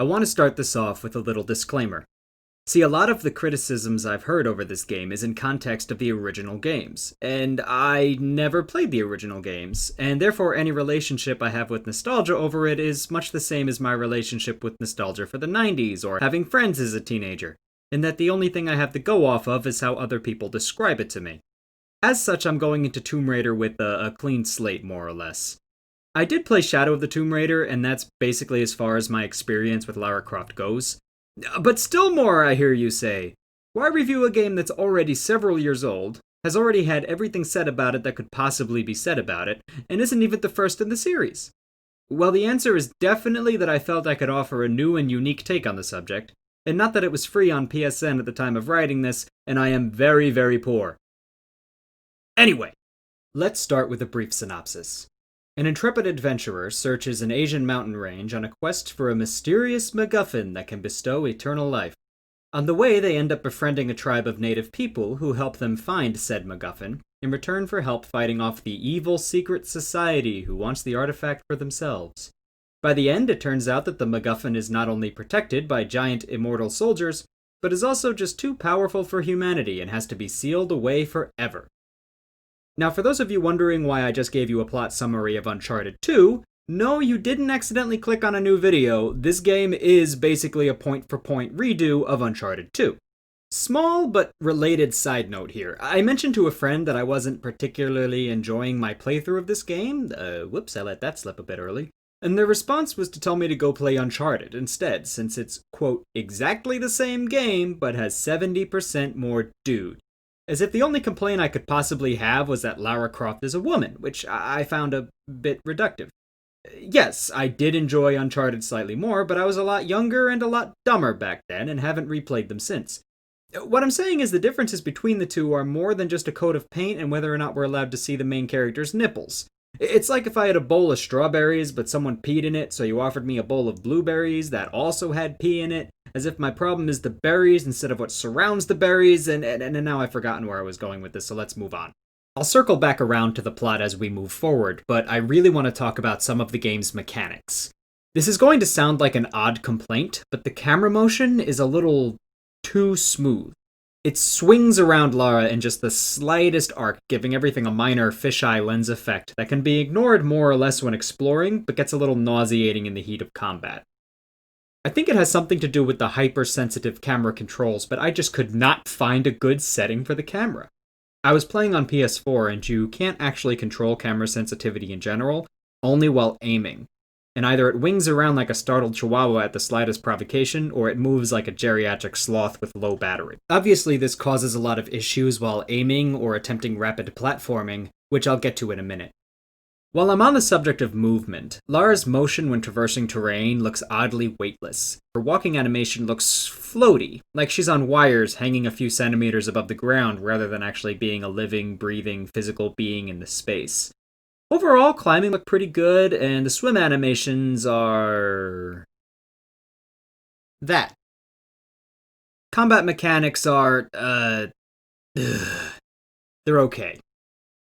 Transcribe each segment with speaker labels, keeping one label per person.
Speaker 1: I want to start this off with a little disclaimer. See, a lot of the criticisms I've heard over this game is in context of the original games, and I never played the original games, and therefore any relationship I have with nostalgia over it is much the same as my relationship with nostalgia for the 90s or having friends as a teenager, in that the only thing I have to go off of is how other people describe it to me. As such, I'm going into Tomb Raider with a clean slate, more or less. I did play Shadow of the Tomb Raider, and that's basically as far as my experience with Lara Croft goes. But Stillmore, I hear you say. Why review a game that's already several years old, has already had everything said about it that could possibly be said about it, and isn't even the first in the series? Well, the answer is definitely that I felt I could offer a new and unique take on the subject, and not that it was free on PSN at the time of writing this, and I am very, very poor. Anyway, let's start with a brief synopsis. An intrepid adventurer searches an Asian mountain range on a quest for a mysterious MacGuffin that can bestow eternal life. On the way, they end up befriending a tribe of native people who help them find said MacGuffin, in return for help fighting off the evil secret society who wants the artifact for themselves. By the end, it turns out that the MacGuffin is not only protected by giant immortal soldiers, but is also just too powerful for humanity and has to be sealed away forever. Now, for those of you wondering why I just gave you a plot summary of Uncharted 2, no, you didn't accidentally click on a new video. This game is basically a point-for-point redo of Uncharted 2. Small but related side note here. I mentioned to a friend that I wasn't particularly enjoying my playthrough of this game. Whoops, I let that slip a bit early. And their response was to tell me to go play Uncharted instead, since it's, quote, exactly the same game, but has 70% more dude. As if the only complaint I could possibly have was that Lara Croft is a woman, which I found a bit reductive. Yes, I did enjoy Uncharted slightly more, but I was a lot younger and a lot dumber back then and haven't replayed them since. What I'm saying is the differences between the two are more than just a coat of paint and whether or not we're allowed to see the main character's nipples. It's like if I had a bowl of strawberries, but someone peed in it, so you offered me a bowl of blueberries that also had pee in it, as if my problem is the berries instead of what surrounds the berries, and now I've forgotten where I was going with this, so let's move on. I'll circle back around to the plot as we move forward, but I really want to talk about some of the game's mechanics. This is going to sound like an odd complaint, but the camera motion is a little too smooth. It swings around Lara in just the slightest arc, giving everything a minor fisheye lens effect that can be ignored more or less when exploring, but gets a little nauseating in the heat of combat. I think it has something to do with the hypersensitive camera controls, but I just could not find a good setting for the camera. I was playing on PS4, and you can't actually control camera sensitivity in general, only while aiming. And either it wings around like a startled chihuahua at the slightest provocation, or it moves like a geriatric sloth with low battery. Obviously, this causes a lot of issues while aiming or attempting rapid platforming, which I'll get to in a minute. While I'm on the subject of movement, Lara's motion when traversing terrain looks oddly weightless. Her walking animation looks floaty, like she's on wires hanging a few centimeters above the ground rather than actually being a living, breathing, physical being in the space. Overall, climbing looked pretty good, and the swim animations are... that. Combat mechanics are, they're okay.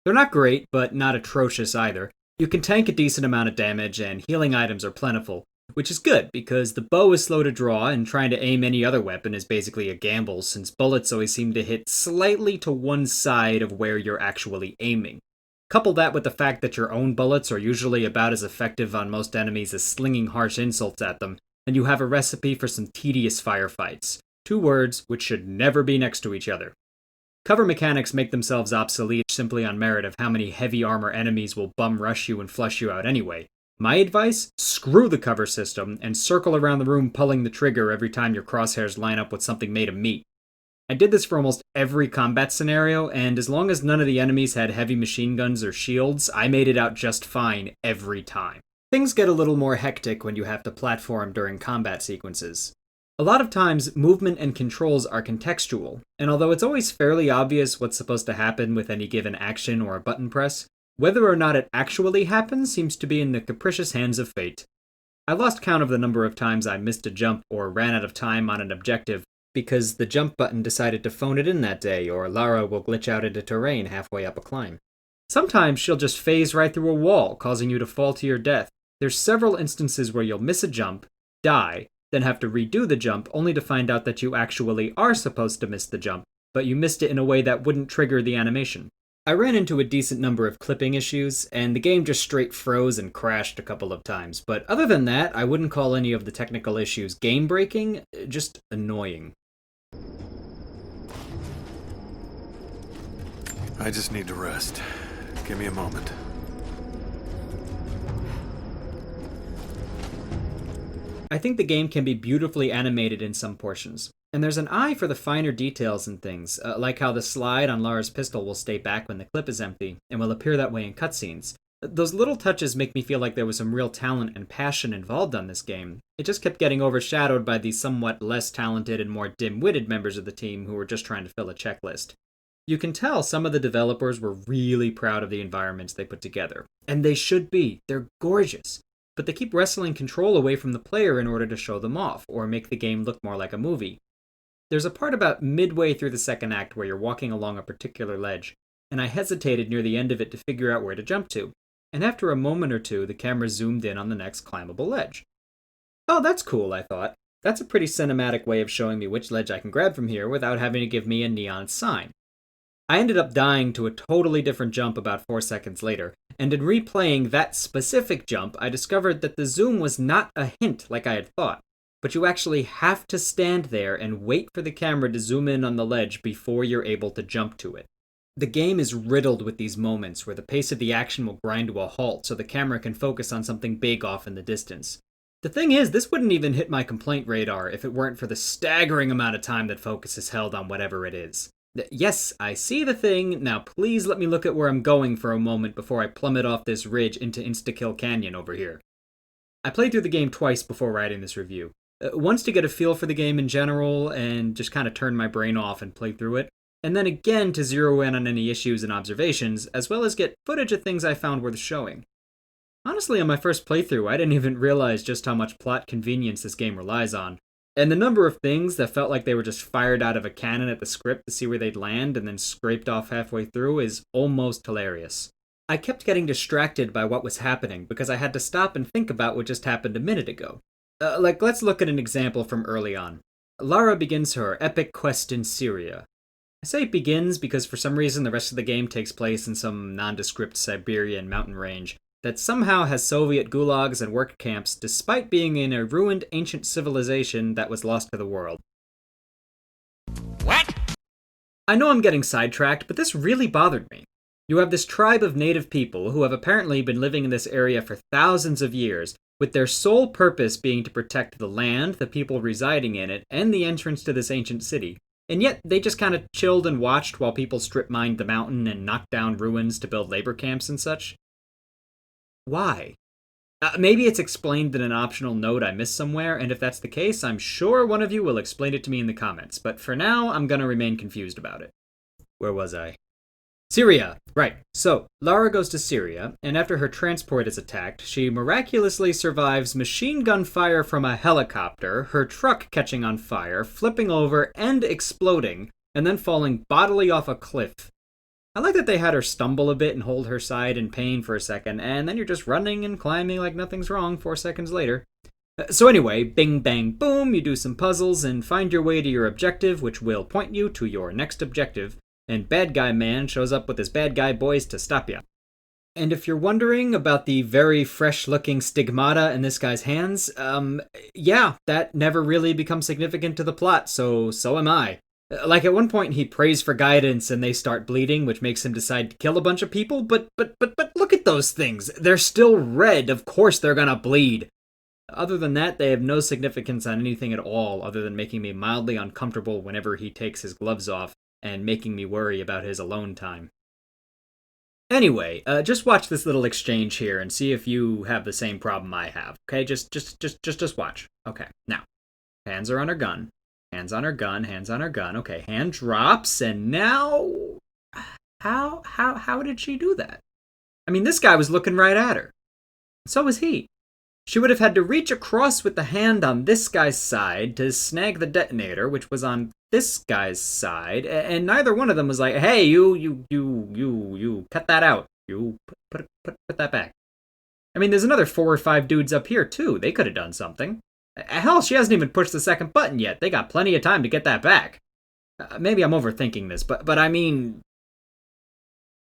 Speaker 1: They're not great, but not atrocious either. You can tank a decent amount of damage, and healing items are plentiful, which is good, because the bow is slow to draw, and trying to aim any other weapon is basically a gamble, since bullets always seem to hit slightly to one side of where you're actually aiming. Couple that with the fact that your own bullets are usually about as effective on most enemies as slinging harsh insults at them, and you have a recipe for some tedious firefights. Two words which should never be next to each other. Cover mechanics make themselves obsolete simply on merit of how many heavy armor enemies will bum rush you and flush you out anyway. My advice? Screw the cover system, and circle around the room pulling the trigger every time your crosshairs line up with something made of meat. I did this for almost every combat scenario, and as long as none of the enemies had heavy machine guns or shields, I made it out just fine every time. Things get a little more hectic when you have to platform during combat sequences. A lot of times, movement and controls are contextual, and although it's always fairly obvious what's supposed to happen with any given action or a button press, whether or not it actually happens seems to be in the capricious hands of fate. I lost count of the number of times I missed a jump or ran out of time on an objective because the jump button decided to phone it in that day, or Lara will glitch out into terrain halfway up a climb. Sometimes she'll just phase right through a wall, causing you to fall to your death. There's several instances where you'll miss a jump, die, then have to redo the jump only to find out that you actually are supposed to miss the jump, but you missed it in a way that wouldn't trigger the animation. I ran into a decent number of clipping issues, and the game just straight froze and crashed a couple of times, but other than that, I wouldn't call any of the technical issues game-breaking, just annoying.
Speaker 2: I just need to rest. Give me a moment.
Speaker 1: I think the game can be beautifully animated in some portions, and there's an eye for the finer details and things, like how the slide on Lara's pistol will stay back when the clip is empty, and will appear that way in cutscenes. Those little touches make me feel like there was some real talent and passion involved on this game. It just kept getting overshadowed by the somewhat less talented and more dim-witted members of the team who were just trying to fill a checklist. You can tell some of the developers were really proud of the environments they put together, and they should be. They're gorgeous. But they keep wrestling control away from the player in order to show them off, or make the game look more like a movie. There's a part about midway through the second act where you're walking along a particular ledge, and I hesitated near the end of it to figure out where to jump to, and after a moment or two, the camera zoomed in on the next climbable ledge. Oh, that's cool, I thought. That's a pretty cinematic way of showing me which ledge I can grab from here without having to give me a neon sign. I ended up dying to a totally different jump about 4 seconds later, and in replaying that specific jump, I discovered that the zoom was not a hint like I had thought, but you actually have to stand there and wait for the camera to zoom in on the ledge before you're able to jump to it. The game is riddled with these moments where the pace of the action will grind to a halt so the camera can focus on something big off in the distance. The thing is, this wouldn't even hit my complaint radar if it weren't for the staggering amount of time that focus is held on whatever it is. Yes, I see the thing. Now please let me look at where I'm going for a moment before I plummet off this ridge into Insta-Kill Canyon over here. I played through the game twice before writing this review. Once to get a feel for the game in general and just kind of turn my brain off and play through it, and then again to zero in on any issues and observations, as well as get footage of things I found worth showing. Honestly, on my first playthrough, I didn't even realize just how much plot convenience this game relies on. And the number of things that felt like they were just fired out of a cannon at the script to see where they'd land and then scraped off halfway through is almost hilarious. I kept getting distracted by what was happening because I had to stop and think about what just happened a minute ago. Let's look at an example from early on. Lara begins her epic quest in Syria. I say begins because for some reason the rest of the game takes place in some nondescript Siberian mountain range that somehow has Soviet gulags and work camps despite being in a ruined ancient civilization that was lost to the world.
Speaker 3: What?
Speaker 1: I know I'm getting sidetracked, but this really bothered me. You have this tribe of native people who have apparently been living in this area for thousands of years, with their sole purpose being to protect the land, the people residing in it, and the entrance to this ancient city. And yet, they just kind of chilled and watched while people strip-mined the mountain and knocked down ruins to build labor camps and such. Why? Maybe it's explained in an optional note I missed somewhere, and if that's the case, I'm sure one of you will explain it to me in the comments, but for now, I'm gonna remain confused about it. Where was I? Syria! Right. So, Lara goes to Syria, and after her transport is attacked, she miraculously survives machine gun fire from a helicopter, her truck catching on fire, flipping over, and exploding, and then falling bodily off a cliff. I like that they had her stumble a bit and hold her side in pain for a second, and then you're just running and climbing like nothing's wrong 4 seconds later. So anyway, bing bang boom, you do some puzzles and find your way to your objective, which will point you to your next objective, and Bad Guy Man shows up with his bad guy boys to stop you. And if you're wondering about the very fresh-looking stigmata in this guy's hands, yeah, that never really becomes significant to the plot, so am I. Like, at one point he prays for guidance and they start bleeding, which makes him decide to kill a bunch of people, but look at those things. They're still red. Of course they're gonna bleed. Other than that, they have no significance on anything at all, other than making me mildly uncomfortable whenever he takes his gloves off, and making me worry about his alone time. Anyway, just watch this little exchange here and see if you have the same problem I have, okay? Just watch. Okay, now, hands are on her gun. Hands on her gun, hands on her gun. Okay, hand drops, and now... How did she do that? I mean, this guy was looking right at her. So was he. She would have had to reach across with the hand on this guy's side to snag the detonator, which was on this guy's side, and neither one of them was like, hey, you, cut that out. You, put that back. I mean, there's another 4 or 5 dudes up here, too. They could have done something. Hell, she hasn't even pushed the second button yet. They got plenty of time to get that back. Maybe I'm overthinking this, but I mean...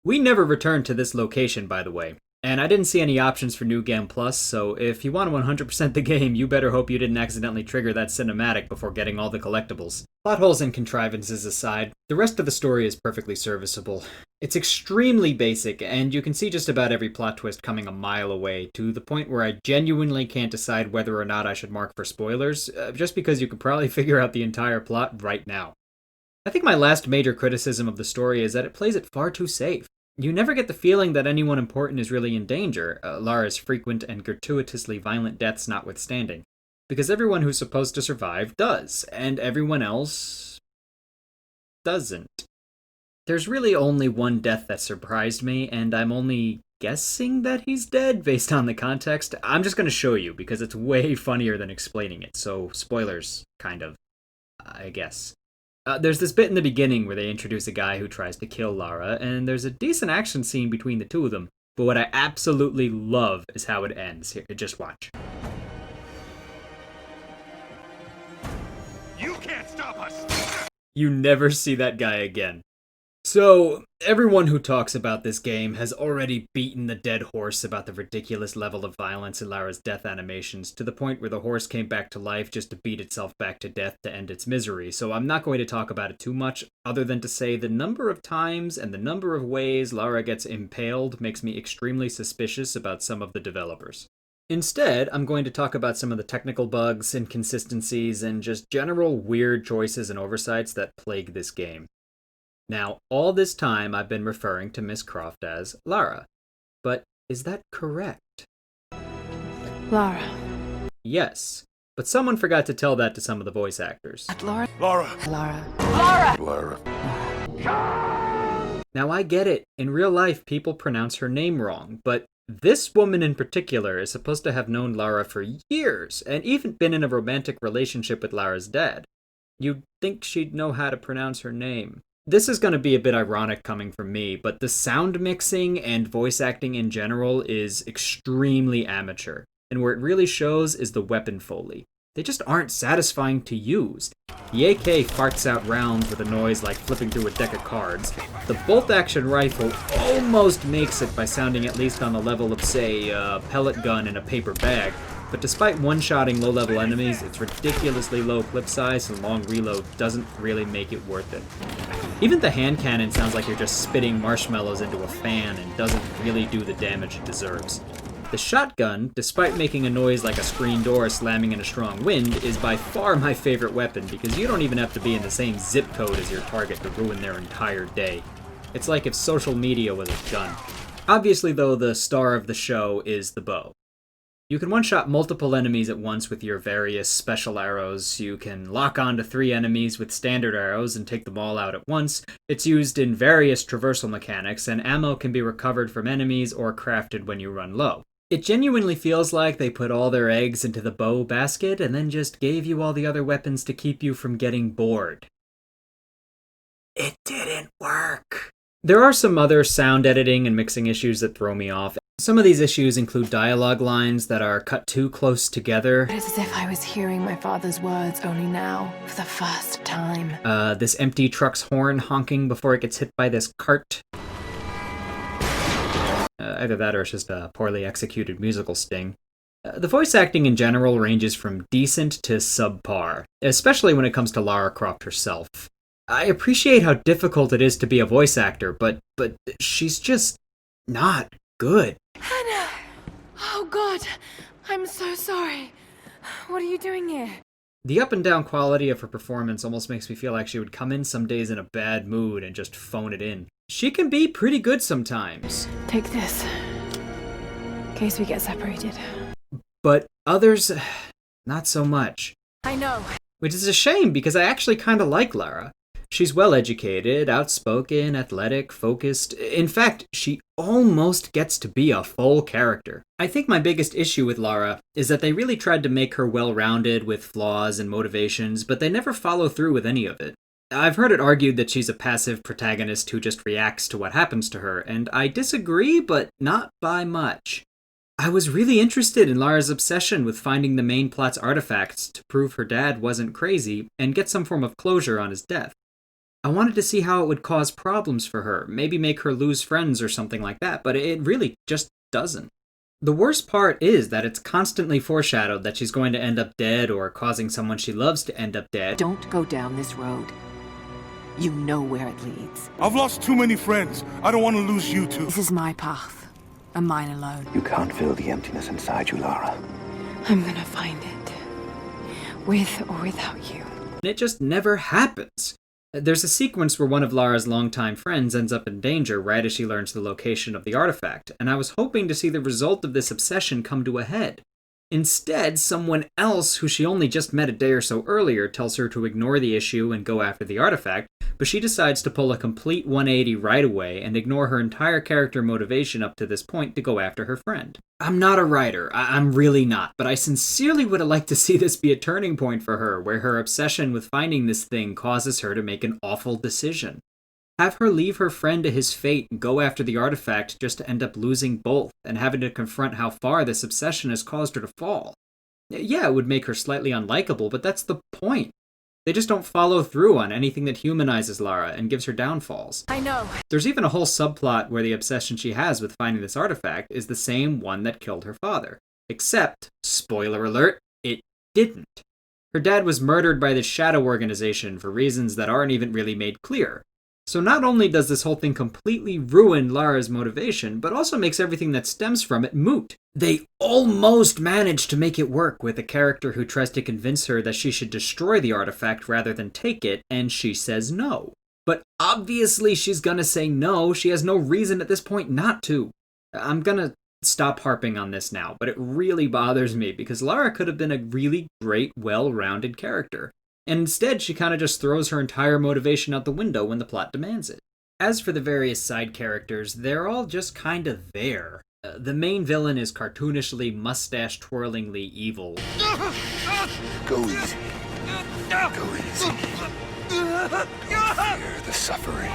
Speaker 1: We never returned to this location, by the way. And I didn't see any options for New Game Plus, so if you want to 100% the game, you better hope you didn't accidentally trigger that cinematic before getting all the collectibles. Plot holes and contrivances aside, the rest of the story is perfectly serviceable. It's extremely basic, and you can see just about every plot twist coming a mile away, to the point where I genuinely can't decide whether or not I should mark for spoilers, just because you could probably figure out the entire plot right now. I think my last major criticism of the story is that it plays it far too safe. You never get the feeling that anyone important is really in danger, Lara's frequent and gratuitously violent deaths notwithstanding, because everyone who's supposed to survive does, and everyone else doesn't. There's really only one death that surprised me, and I'm only guessing that he's dead based on the context. I'm just going to show you, because it's way funnier than explaining it, so spoilers, kind of, I guess. There's this bit in the beginning where they introduce a guy who tries to kill Lara, and there's a decent action scene between the two of them, but what I absolutely love is how it ends. Here, just watch.
Speaker 2: You can't stop us!
Speaker 1: You never see that guy again. So, everyone who talks about this game has already beaten the dead horse about the ridiculous level of violence in Lara's death animations, to the point where the horse came back to life just to beat itself back to death to end its misery, so I'm not going to talk about it too much, other than to say the number of times and the number of ways Lara gets impaled makes me extremely suspicious about some of the developers. Instead, I'm going to talk about some of the technical bugs, inconsistencies, and just general weird choices and oversights that plague this game. Now, all this time I've been referring to Miss Croft as Lara. But is that correct?
Speaker 3: Lara.
Speaker 1: Yes, but someone forgot to tell that to some of the voice actors.
Speaker 3: Lara.
Speaker 2: Lara!
Speaker 3: Lara.
Speaker 2: Lara.
Speaker 1: Now I get it, in real life people pronounce her name wrong, but this woman in particular is supposed to have known Lara for years, and even been in a romantic relationship with Lara's dad. You'd think she'd know how to pronounce her name. This is going to be a bit ironic coming from me, but the sound mixing and voice acting in general is extremely amateur, and where it really shows is the weapon foley. They just aren't satisfying to use. The AK farts out rounds with a noise like flipping through a deck of cards. The bolt-action rifle almost makes it by sounding at least on the level of, say, a pellet gun in a paper bag, but despite one-shotting low-level enemies, its ridiculously low clip size and long reload doesn't really make it worth it. Even the hand cannon sounds like you're just spitting marshmallows into a fan and doesn't really do the damage it deserves. The shotgun, despite making a noise like a screen door slamming in a strong wind, is by far my favorite weapon because you don't even have to be in the same zip code as your target to ruin their entire day. It's like if social media was a gun. Obviously, though, the star of the show is the bow. You can one-shot multiple enemies at once with your various special arrows. You can lock onto 3 enemies with standard arrows and take them all out at once. It's used in various traversal mechanics, and ammo can be recovered from enemies or crafted when you run low. It genuinely feels like they put all their eggs into the bow basket and then just gave you all the other weapons to keep you from getting bored. It didn't work. There are some other sound editing and mixing issues that throw me off. Some of these issues include dialogue lines that are cut too close together.
Speaker 3: It's as if I was hearing my father's words only now, for the first time.
Speaker 1: This empty truck's horn honking before it gets hit by this cart. Either that or it's just a poorly executed musical sting. The voice acting in general ranges from decent to subpar, especially when it comes to Lara Croft herself. I appreciate how difficult it is to be a voice actor, but she's just not good.
Speaker 3: Hannah! Oh God, I'm so sorry. What are you doing here?
Speaker 1: The up and down quality of her performance almost makes me feel like she would come in some days in a bad mood and just phone it in. She can be pretty good sometimes.
Speaker 3: Take this, in case we get separated.
Speaker 1: But others, not so much.
Speaker 3: I know.
Speaker 1: Which is a shame because I actually kind of like Lara. She's well-educated, outspoken, athletic, focused. In fact, she almost gets to be a full character. I think my biggest issue with Lara is that they really tried to make her well-rounded with flaws and motivations, but they never follow through with any of it. I've heard it argued that she's a passive protagonist who just reacts to what happens to her, and I disagree, but not by much. I was really interested in Lara's obsession with finding the main plot's artifacts to prove her dad wasn't crazy and get some form of closure on his death. I wanted to see how it would cause problems for her, maybe make her lose friends or something like that, but it really just doesn't. The worst part is that it's constantly foreshadowed that she's going to end up dead or causing someone she loves to end up dead.
Speaker 4: Don't go down this road. You know where it leads.
Speaker 2: I've lost too many friends. I don't want to lose you too.
Speaker 4: This is my path, and mine alone.
Speaker 5: You can't fill the emptiness inside you, Lara.
Speaker 3: I'm gonna find it. With or without you.
Speaker 1: And it just never happens. There's a sequence where one of Lara's longtime friends ends up in danger right as she learns the location of the artifact, and I was hoping to see the result of this obsession come to a head. Instead, someone else who she only just met a day or so earlier tells her to ignore the issue and go after the artifact, but she decides to pull a complete 180 right away and ignore her entire character motivation up to this point to go after her friend. I'm not a writer, I'm really not, but I sincerely would have liked to see this be a turning point for her, where her obsession with finding this thing causes her to make an awful decision. Have her leave her friend to his fate and go after the artifact just to end up losing both and having to confront how far this obsession has caused her to fall. Yeah, it would make her slightly unlikable, but that's the point. They just don't follow through on anything that humanizes Lara and gives her downfalls.
Speaker 3: I know.
Speaker 1: There's even a whole subplot where the obsession she has with finding this artifact is the same one that killed her father. Except, spoiler alert, it didn't. Her dad was murdered by this shadow organization for reasons that aren't even really made clear. So not only does this whole thing completely ruin Lara's motivation, but also makes everything that stems from it moot. They almost manage to make it work with a character who tries to convince her that she should destroy the artifact rather than take it, and she says no. But obviously she's gonna say no, she has no reason at this point not to. I'm gonna stop harping on this now, but it really bothers me because Lara could have been a really great, well-rounded character. And instead, she kind of just throws her entire motivation out the window when the plot demands it. As for the various side characters, they're all just kind of there. The main villain is cartoonishly, mustache-twirlingly evil.
Speaker 5: Go easy. Go easy. Fear the suffering.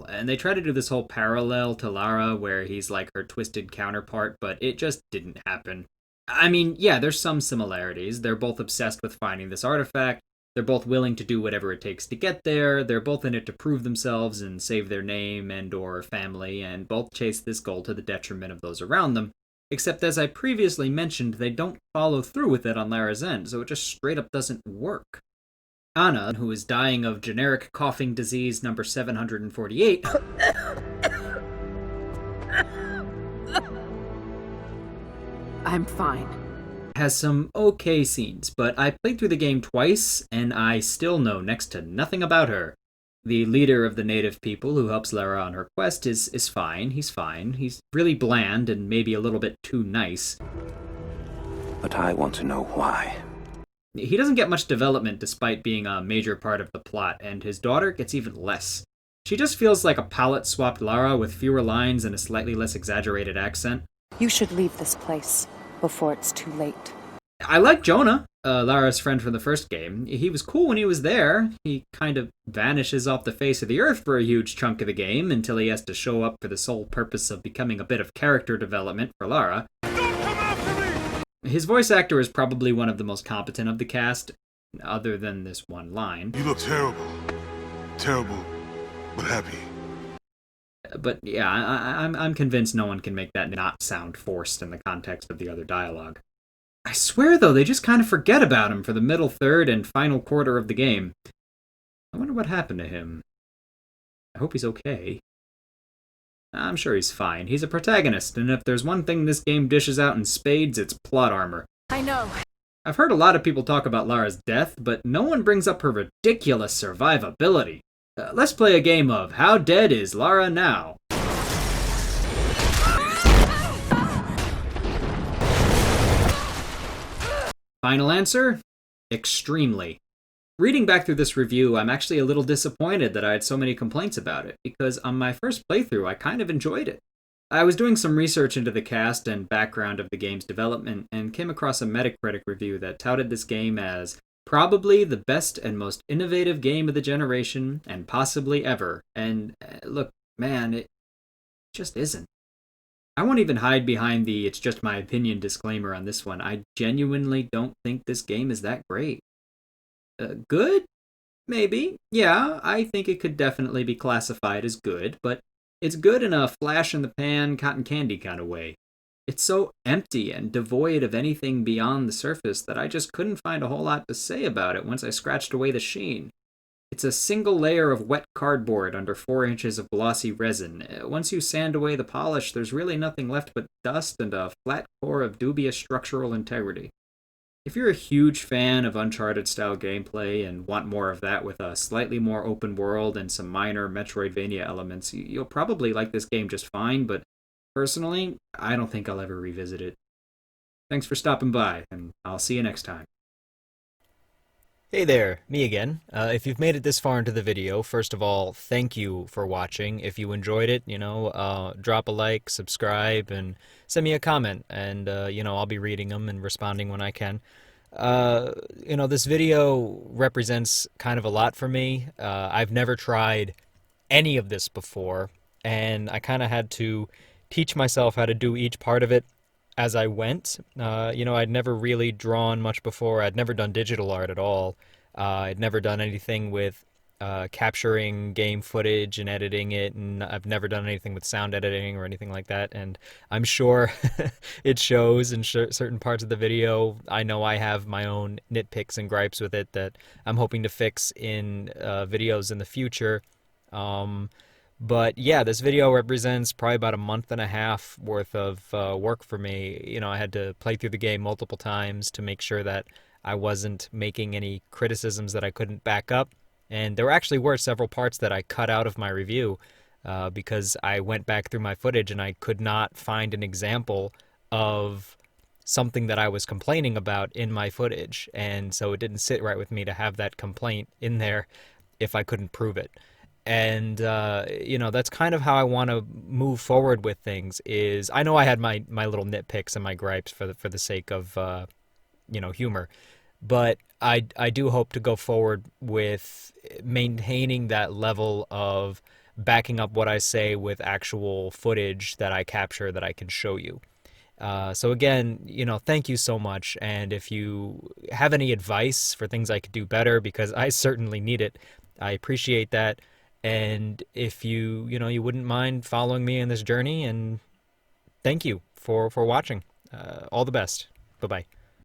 Speaker 1: And they try to do this whole parallel to Lara where he's like her twisted counterpart, but it just didn't happen. I mean, yeah, there's some similarities. They're both obsessed with finding this artifact. They're both willing to do whatever it takes to get there. They're both in it to prove themselves and save their name and or family, and both chase this goal to the detriment of those around them. Except as I previously mentioned, they don't follow through with it on Lara's end, so it just straight up doesn't work. Anna, who is dying of generic coughing disease number 748,
Speaker 4: I'm fine.
Speaker 1: has some okay scenes, but I played through the game twice, and I still know next to nothing about her. The leader of the native people who helps Lara on her quest is fine. He's fine. He's really bland and maybe a little bit too nice.
Speaker 5: But I want to know why.
Speaker 1: He doesn't get much development despite being a major part of the plot, and his daughter gets even less. She just feels like a palette-swapped Lara with fewer lines and a slightly less exaggerated accent.
Speaker 6: You should leave this place before it's too late.
Speaker 1: I like Jonah, Lara's friend from the first game. He was cool when he was there. He kind of vanishes off the face of the earth for a huge chunk of the game until he has to show up for the sole purpose of becoming a bit of character development for Lara.
Speaker 2: Don't come after me!
Speaker 1: His voice actor is probably one of the most competent of the cast, other than this one line.
Speaker 2: You look terrible. Terrible, but happy.
Speaker 1: But yeah, I'm convinced no one can make that not sound forced in the context of the other dialogue. I swear, though, they just kind of forget about him for the middle third and final quarter of the game. I wonder what happened to him. I hope he's okay. I'm sure he's fine. He's a protagonist, and if there's one thing this game dishes out in spades, it's plot armor.
Speaker 3: I know.
Speaker 1: I've heard a lot of people talk about Lara's death, but no one brings up her ridiculous survivability. Let's play a game of How Dead is Lara Now? Final answer? Extremely. Reading back through this review, I'm actually a little disappointed that I had so many complaints about it, because on my first playthrough, I kind of enjoyed it. I was doing some research into the cast and background of the game's development, and came across a Metacritic review that touted this game as probably the best and most innovative game of the generation, and possibly ever. And look, man, it just isn't. I won't even hide behind the "it's just my opinion" disclaimer on this one. I genuinely don't think this game is that great. Good? Maybe. Yeah, I think it could definitely be classified as good, but it's good in a flash in the pan, cotton candy kind of way. It's so empty and devoid of anything beyond the surface that I just couldn't find a whole lot to say about it once I scratched away the sheen. It's a single layer of wet cardboard under 4 inches of glossy resin. Once you sand away the polish, there's really nothing left but dust and a flat core of dubious structural integrity. If you're a huge fan of Uncharted style gameplay and want more of that with a slightly more open world and some minor Metroidvania elements, you'll probably like this game just fine, but personally, I don't think I'll ever revisit it. Thanks for stopping by, and I'll see you next time.
Speaker 7: Hey there, me again. If you've made it this far into the video, first of all, thank you for watching. If you enjoyed it, drop a like, subscribe, and send me a comment, and, I'll be reading them and responding when I can. This video represents kind of a lot for me. I've never tried any of this before, and I kind of had to teach myself how to do each part of it as I went. I'd never really drawn much before. I'd never done digital art at all. I'd never done anything with capturing game footage and editing it, and I've never done anything with sound editing or anything like that. And I'm sure it shows in certain parts of the video. I know I have my own nitpicks and gripes with it that I'm hoping to fix in videos in the future. But yeah, this video represents probably about a month and a half worth of work for me. I had to play through the game multiple times to make sure that I wasn't making any criticisms that I couldn't back up. And there actually were several parts that I cut out of my review because I went back through my footage and I could not find an example of something that I was complaining about in my footage. And so it didn't sit right with me to have that complaint in there if I couldn't prove it. And that's kind of how I want to move forward with things. Is I know I had my little nitpicks and my gripes for the sake of humor, but I do hope to go forward with maintaining that level of backing up what I say with actual footage that I capture that I can show you. So again, thank you so much. And if you have any advice for things I could do better, because I certainly need it, I appreciate that. And if you wouldn't mind following me in this journey, and thank you for watching. All the best. Bye-bye.